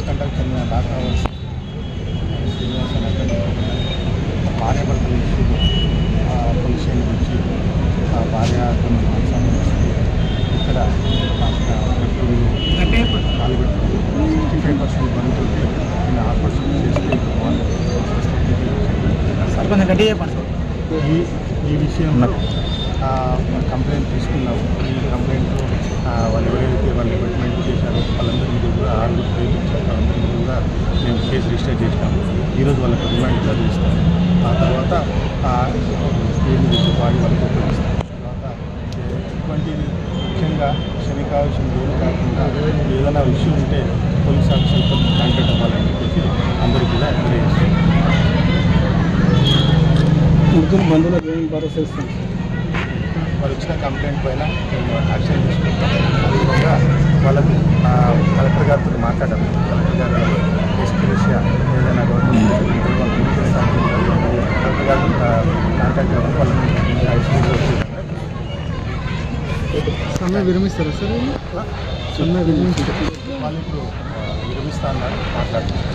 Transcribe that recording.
దేవరకంటకు చెందిన రాకావలసి శ్రీనివాస భార్యాభర్తల issue police station వచ్చి భార్యతో సంబంధించి ఇక్కడ కాలు పెట్టుకుని 65% బంధువులు నేను ఆపరేషన్ చేస్తే ఈ విషయంలో కంప్లైంట్ తీసుకున్నాము. ఈ కంప్లైంట్ వాళ్ళు ఎవరైతే వాళ్ళు డిపార్ట్మెంట్ చేశారో వాళ్ళందరి మీద కూడా 6 పేర్లు ఇచ్చారు. వాళ్ళందరి మీద కూడా మేము కేసు రిజిస్టర్ చేసినాము. ఈరోజు వాళ్ళకి రిమాండ్ చదివిస్తాము. ఆ తర్వాత పేర్లు తెచ్చి వాడి వాళ్ళకి ఉపయోగిస్తాము. తర్వాత ఇటువంటిది ముఖ్యంగా శని కావాల్సిన రోజు కాకుండా ఏదైనా ఇష్యూ ఉంటే పోలీస్ ఆఫీసర్తో కాంటాక్ట్ అవ్వాలని చెప్పేసి అందరికీ కూడా ఎంకరేజ్ చేస్తాం. ముగ్గురు బంధువులకు ఏం భరోసా ఇస్తాం? వాళ్ళు ఇచ్చిన కంప్లైంట్ పైన మేము యాక్షన్ తీసుకుంటాం. అదేవిధంగా వాళ్ళకి కలెక్టర్ గారితో మాట్లాడాము. కలెక్టర్ గారు ఎస్పీసీగా ఏదైనా గవర్నమెంట్ కలెక్టర్ గారు కాంటాక్ట్ అవ్వాలి. వాళ్ళని ఎస్పీసీ వచ్చేదాన్ని సమ్మె విరమిస్తారా సార్? సమ్మె విరమిస్తారు. వాళ్ళు ఇప్పుడు విరమిస్తా అన్నారు, మాట్లాడుతున్నారు.